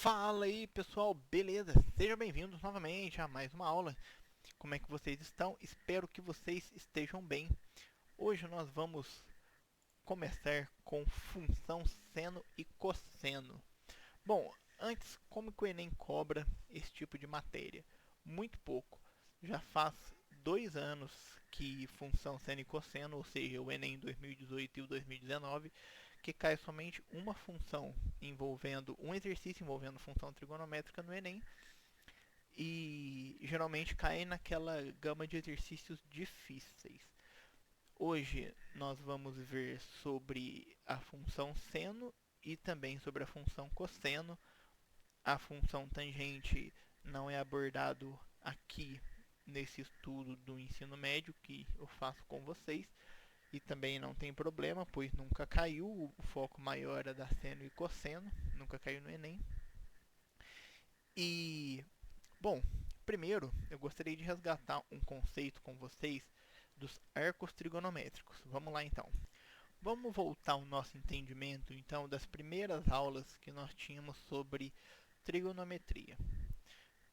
Fala aí pessoal, beleza? Sejam bem-vindos novamente a mais uma aula. Como é que vocês estão? Espero que vocês estejam bem. Hoje nós vamos começar com função seno e cosseno. Bom, antes, como que o Enem cobra esse tipo de matéria? Muito pouco. Já faz 2 anos que função seno e cosseno, ou seja, o Enem 2018 e o 2019, que cai somente uma função envolvendo um exercício envolvendo função trigonométrica no Enem e geralmente cai naquela gama de exercícios difíceis. Hoje nós vamos ver sobre a função seno e também sobre a função cosseno. A função tangente não é abordado aqui nesse estudo do ensino médio que eu faço com vocês e também não tem problema, pois nunca caiu, o foco maior é da seno e cosseno, nunca caiu no Enem. E, bom, primeiro eu gostaria de resgatar um conceito com vocês dos arcos trigonométricos. Vamos lá então. Vamos voltar ao nosso entendimento então das primeiras aulas que nós tínhamos sobre trigonometria.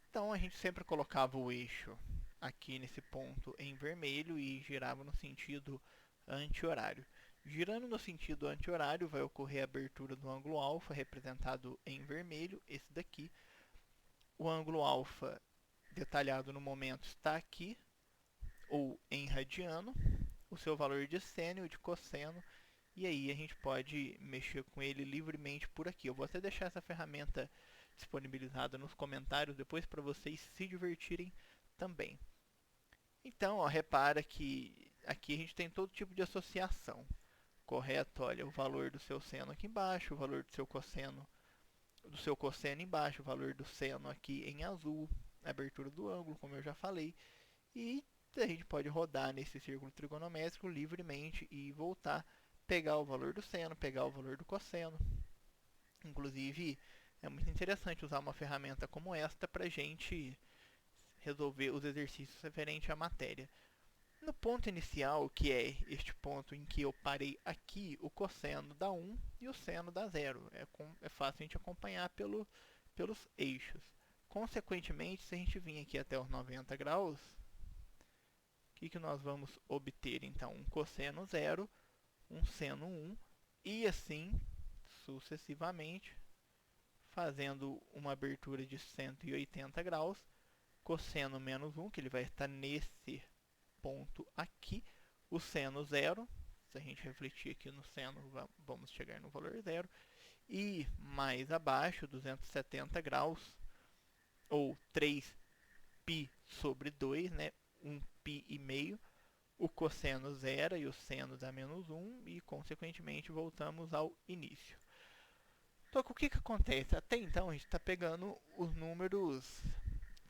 Então a gente sempre colocava o eixo aqui nesse ponto em vermelho e girava no sentido anti-horário. Girando no sentido anti-horário vai ocorrer a abertura do ângulo alfa, representado em vermelho, esse daqui. O ângulo alfa detalhado no momento está aqui, ou em radiano, o seu valor de seno e de cosseno, e aí a gente pode mexer com ele livremente por aqui. Eu vou até deixar essa ferramenta disponibilizada nos comentários depois para vocês se divertirem também. Então, ó, repara que aqui a gente tem todo tipo de associação. Correto? Olha, o valor do seu seno aqui embaixo, o valor do seu cosseno embaixo, o valor do seno aqui em azul, a abertura do ângulo, como eu já falei. E a gente pode rodar nesse círculo trigonométrico livremente e voltar, pegar o valor do seno, pegar o valor do cosseno. Inclusive, é muito interessante usar uma ferramenta como esta para a gente resolver os exercícios referentes à matéria. No ponto inicial, que é este ponto em que eu parei aqui, o cosseno dá 1 e o seno dá 0. É fácil a gente acompanhar pelos eixos. Consequentemente, se a gente vir aqui até os 90 graus, que nós vamos obter? Então, um cosseno 0, um seno 1 e assim sucessivamente, fazendo uma abertura de 180 graus, cosseno menos 1, que ele vai estar nesse ponto aqui, o seno 0, se a gente refletir aqui no seno, vamos chegar no valor 0, e mais abaixo, 270 graus, ou 3π sobre 2, né, 1π e meio, o cosseno 0 e o seno dá menos 1 e, consequentemente, voltamos ao início. Então, o que acontece? Até então, a gente está pegando os números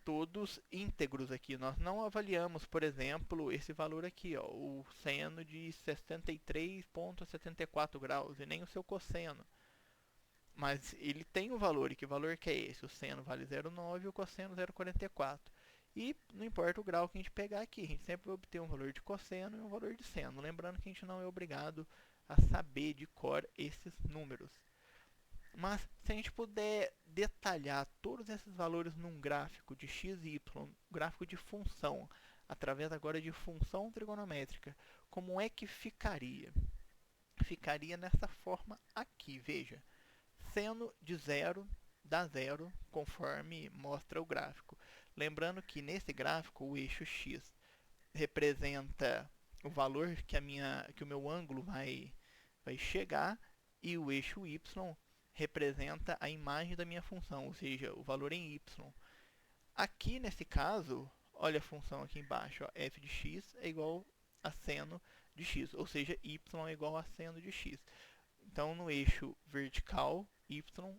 todos íntegros aqui. Nós não avaliamos, por exemplo, esse valor aqui, ó, o seno de 63,74 graus, e nem o seu cosseno. Mas ele tem um valor, e que valor que é esse? O seno vale 0,9 e o cosseno 0,44. E não importa o grau que a gente pegar aqui, a gente sempre vai obter um valor de cosseno e um valor de seno. Lembrando que a gente não é obrigado a saber de cor esses números. Mas se a gente puder detalhar todos esses valores num gráfico de x e y, gráfico de função, através agora de função trigonométrica, como é que ficaria? Ficaria nessa forma aqui, veja. Seno de 0 dá 0, conforme mostra o gráfico. Lembrando que nesse gráfico o eixo x representa o valor que o meu ângulo vai chegar e o eixo y representa a imagem da minha função, ou seja, o valor em y. Aqui nesse caso, olha a função aqui embaixo, ó, f de x é igual a seno de x, ou seja, y é igual a seno de x. Então, no eixo vertical, y,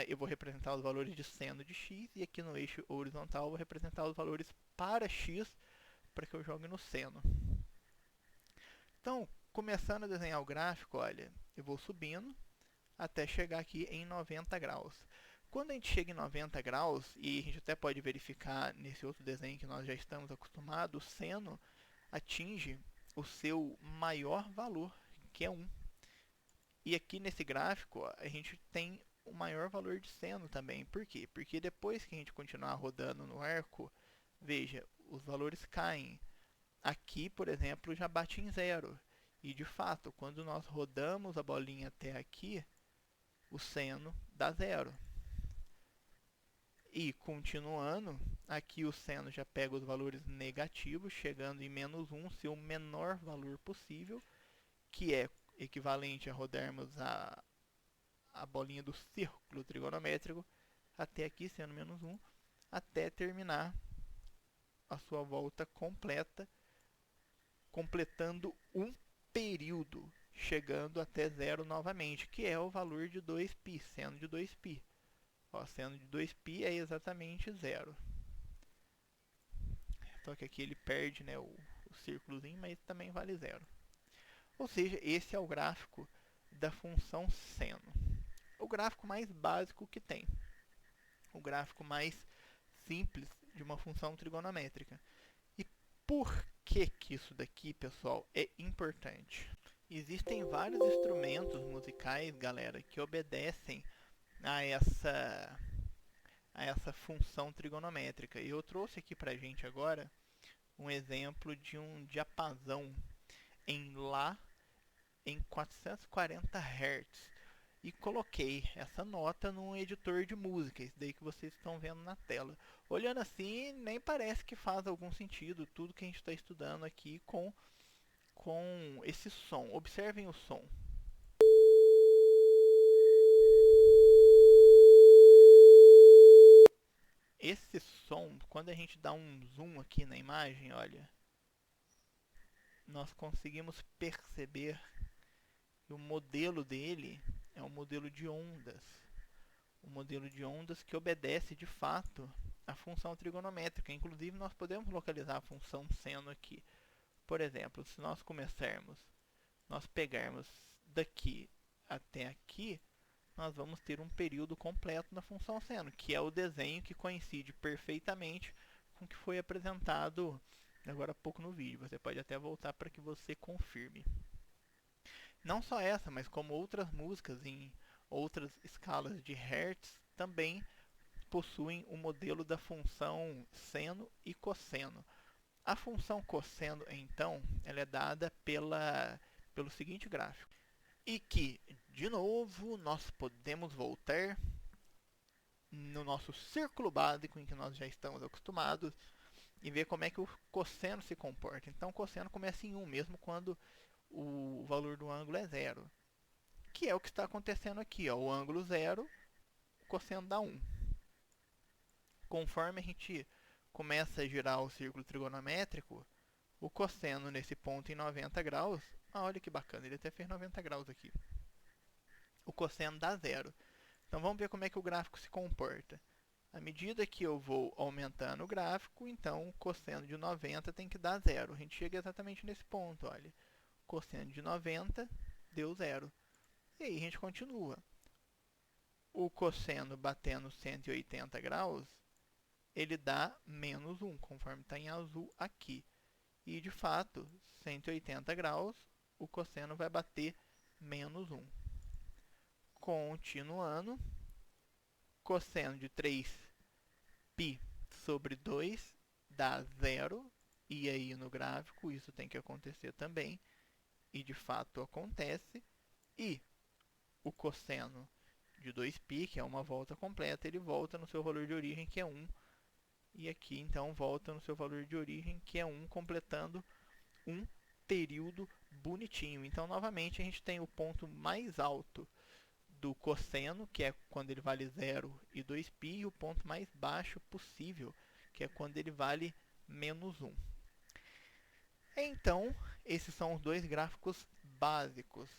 eu vou representar os valores de seno de x, e aqui no eixo horizontal eu vou representar os valores para x, para que eu jogue no seno. Então, começando a desenhar o gráfico, olha, eu vou subindo até chegar aqui em 90 graus. Quando a gente chega em 90 graus, e a gente até pode verificar nesse outro desenho que nós já estamos acostumados, o seno atinge o seu maior valor, que é 1. E aqui nesse gráfico, ó, a gente tem o maior valor de seno também. Por quê? Porque depois que a gente continuar rodando no arco, veja, os valores caem. Aqui, por exemplo, já bate em zero. E de fato, quando nós rodamos a bolinha até aqui, o seno dá zero. E continuando, aqui o seno já pega os valores negativos, chegando em menos 1, seu menor valor possível, que é equivalente a rodarmos a bolinha do círculo trigonométrico até aqui, sendo menos 1, até terminar a sua volta completa, completando um período, chegando até zero novamente, que é o valor de 2π, seno de 2π. Ó, seno de 2π é exatamente zero. Só que aqui ele perde, né, o círculozinho, mas também vale zero. Ou seja, esse é o gráfico da função seno. O gráfico mais básico que tem. O gráfico mais simples de uma função trigonométrica. E por que isso daqui, pessoal, é importante? Existem vários instrumentos musicais, galera, que obedecem a essa função trigonométrica. E eu trouxe aqui pra gente agora um exemplo de um diapasão em Lá em 440 Hz. E coloquei essa nota num editor de música, isso daí que vocês estão vendo na tela. Olhando assim, nem parece que faz algum sentido tudo que a gente está estudando aqui com esse som. Observem o som. Esse som, quando a gente dá um zoom aqui na imagem, olha, nós conseguimos perceber que o modelo dele é um modelo de ondas. Um modelo de ondas que obedece de fato à função trigonométrica. Inclusive, nós podemos localizar a função seno aqui. Por exemplo, se nós pegarmos daqui até aqui, nós vamos ter um período completo na função seno, que é o desenho que coincide perfeitamente com o que foi apresentado agora há pouco no vídeo. Você pode até voltar para que você confirme. Não só essa, mas como outras músicas em outras escalas de Hertz também possuem o modelo da função seno e cosseno. A função cosseno, então, ela é dada pelo seguinte gráfico. E que, de novo, nós podemos voltar no nosso círculo básico em que nós já estamos acostumados e ver como é que o cosseno se comporta. Então, o cosseno começa em 1, mesmo quando o valor do ângulo é zero. Que é o que está acontecendo aqui. Ó. O ângulo zero, o cosseno dá 1. Conforme a gente começa a girar o círculo trigonométrico, o cosseno nesse ponto em 90 graus, olha que bacana, ele até fez 90 graus aqui. O cosseno dá zero. Então vamos ver como é que o gráfico se comporta. À medida que eu vou aumentando o gráfico, então o cosseno de 90 tem que dar zero. A gente chega exatamente nesse ponto, olha. Cosseno de 90 deu zero. E aí a gente continua. O cosseno batendo 180 graus, ele dá menos 1, conforme está em azul aqui. E de fato, 180 graus, o cosseno vai bater menos 1. Continuando, cosseno de 3π sobre 2 dá zero. E aí no gráfico isso tem que acontecer também. E de fato acontece. E o cosseno de 2π, que é uma volta completa, ele volta no seu valor de origem, que é 1. E aqui então volta no seu valor de origem, que é 1, completando um período bonitinho. Então novamente a gente tem o ponto mais alto do cosseno, que é quando ele vale 0 e 2π, e o ponto mais baixo possível, que é quando ele vale menos 1. Então, esses são os dois gráficos básicos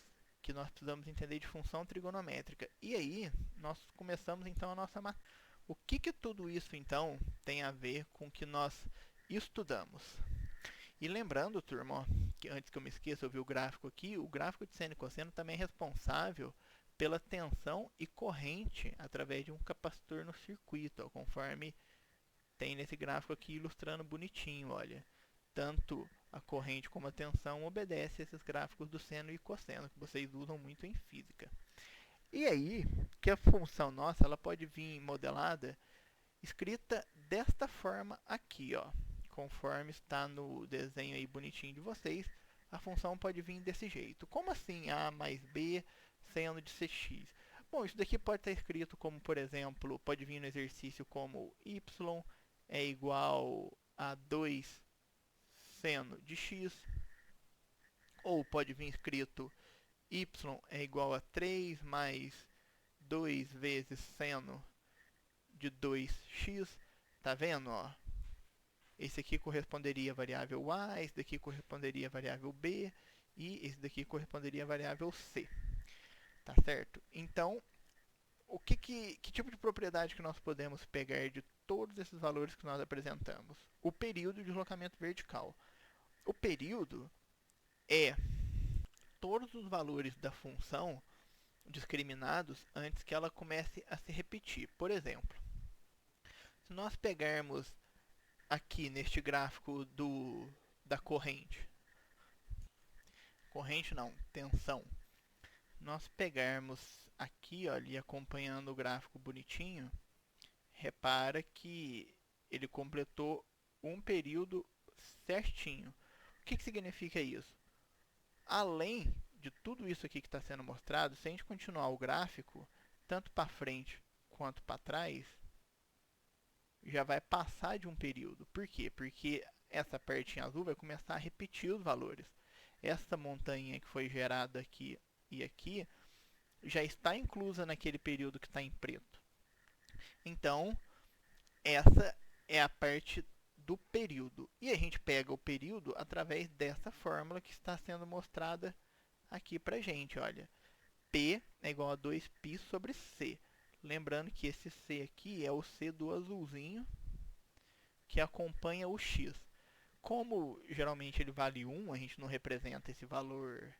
que nós precisamos entender de função trigonométrica. E aí, nós começamos então a nossa matéria. O que tudo isso então tem a ver com o que nós estudamos? E lembrando, turma, ó, que antes que eu me esqueça, eu vi o gráfico aqui, o gráfico de seno e cosseno também é responsável pela tensão e corrente através de um capacitor no circuito, ó, conforme tem nesse gráfico aqui ilustrando bonitinho, olha. Tanto a corrente como a tensão obedecem a esses gráficos do seno e cosseno, que vocês usam muito em física. E aí, que a função nossa, ela pode vir modelada, escrita desta forma aqui, ó. Conforme está no desenho aí bonitinho de vocês, a função pode vir desse jeito. Como assim A mais B sendo de cx? Bom, isso daqui pode estar escrito como, por exemplo, pode vir no exercício como y é igual a 2 seno de x, ou pode vir escrito y é igual a 3 mais 2 vezes seno de 2x. Tá vendo, ó? Esse aqui corresponderia à variável A, esse daqui corresponderia à variável B e esse daqui corresponderia à variável C. Tá certo? Então, que tipo de propriedade que nós podemos pegar de todos esses valores que nós apresentamos? O período de deslocamento vertical. O período é todos os valores da função discriminados antes que ela comece a se repetir. Por exemplo, se nós pegarmos aqui neste gráfico da corrente não, tensão, nós pegarmos aqui, ó, ali acompanhando o gráfico bonitinho, repara que ele completou um período certinho. O que significa isso? Além de tudo isso aqui que está sendo mostrado, se a gente continuar o gráfico, tanto para frente quanto para trás, já vai passar de um período. Por quê? Porque essa parte em azul vai começar a repetir os valores. Essa montanha que foi gerada aqui e aqui já está inclusa naquele período que está em preto. Então, essa é a parte do período. E a gente pega o período através dessa fórmula que está sendo mostrada aqui para gente. Olha, P é igual a 2π sobre C. Lembrando que esse C aqui é o C do azulzinho que acompanha o x. Como geralmente ele vale 1, a gente não representa esse valor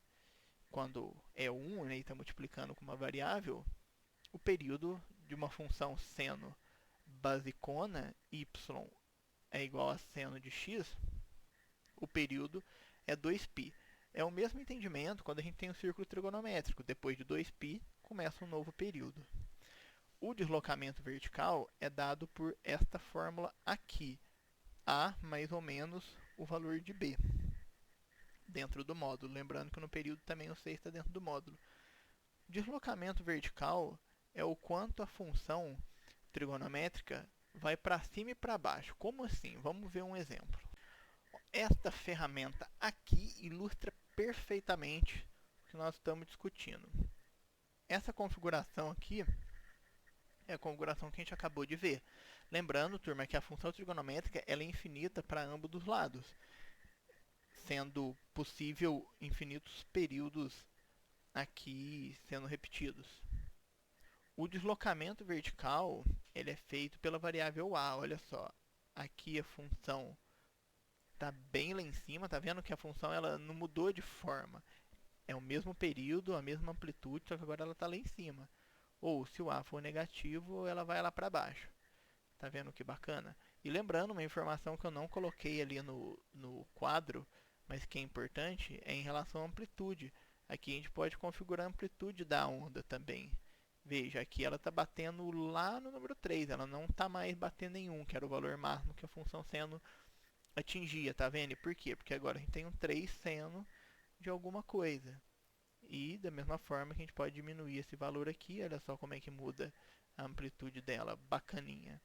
quando é 1, né, e está multiplicando com uma variável, o período de uma função seno basicona y é igual a seno de x, o período é 2π. É o mesmo entendimento quando a gente tem um círculo trigonométrico. Depois de 2π, começa um novo período. O deslocamento vertical é dado por esta fórmula aqui. A mais ou menos o valor de B dentro do módulo. Lembrando que no período também o C está dentro do módulo. Deslocamento vertical é o quanto a função trigonométrica vai para cima e para baixo. Como assim? Vamos ver um exemplo. Esta ferramenta aqui ilustra perfeitamente o que nós estamos discutindo. Essa configuração aqui é a configuração que a gente acabou de ver. Lembrando, turma, que a função trigonométrica ela é infinita para ambos os lados, sendo possível infinitos períodos aqui sendo repetidos. O deslocamento vertical ele é feito pela variável a. Olha só, aqui a função está bem lá em cima, tá vendo que a função ela não mudou de forma. É o mesmo período, a mesma amplitude, só que agora ela está lá em cima. Ou se o a for negativo, ela vai lá para baixo. Tá vendo que bacana? E lembrando, uma informação que eu não coloquei ali no quadro, mas que é importante, é em relação à amplitude. Aqui a gente pode configurar a amplitude da onda também. Veja, aqui ela está batendo lá no número 3, ela não está mais batendo em 1, que era o valor máximo que a função seno atingia, tá vendo? E por quê? Porque agora a gente tem um 3 seno de alguma coisa. E da mesma forma que a gente pode diminuir esse valor aqui, olha só como é que muda a amplitude dela, bacaninha.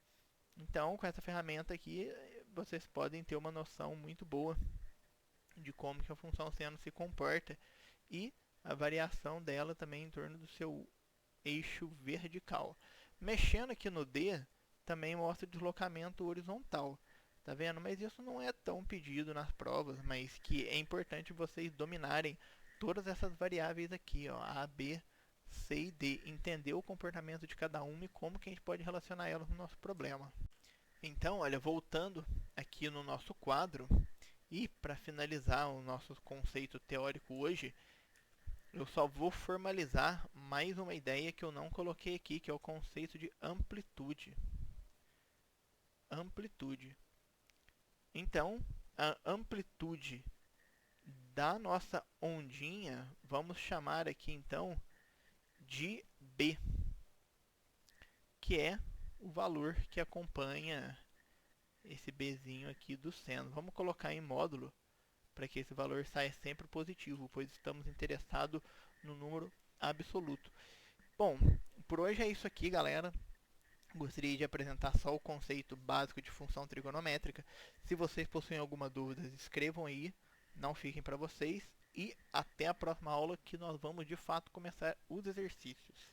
Então, com essa ferramenta aqui, vocês podem ter uma noção muito boa de como que a função seno se comporta e a variação dela também em torno do seu eixo vertical. Mexendo aqui no D, também mostra deslocamento horizontal. Tá vendo? Mas isso não é tão pedido nas provas, mas que é importante vocês dominarem todas essas variáveis aqui, ó, A, B, C e D, entender o comportamento de cada uma e como que a gente pode relacionar elas no nosso problema. Então, olha, voltando aqui no nosso quadro, e para finalizar o nosso conceito teórico hoje, eu só vou formalizar mais uma ideia que eu não coloquei aqui, que é o conceito de amplitude. Amplitude. Então, a amplitude da nossa ondinha, vamos chamar aqui então de B, que é o valor que acompanha esse Bzinho aqui do seno. Vamos colocar em módulo para que esse valor saia sempre positivo, pois estamos interessados no número absoluto. Bom, por hoje é isso aqui, galera. Gostaria de apresentar só o conceito básico de função trigonométrica. Se vocês possuem alguma dúvida, escrevam aí, não fiquem para vocês. E até a próxima aula, que nós vamos de fato começar os exercícios.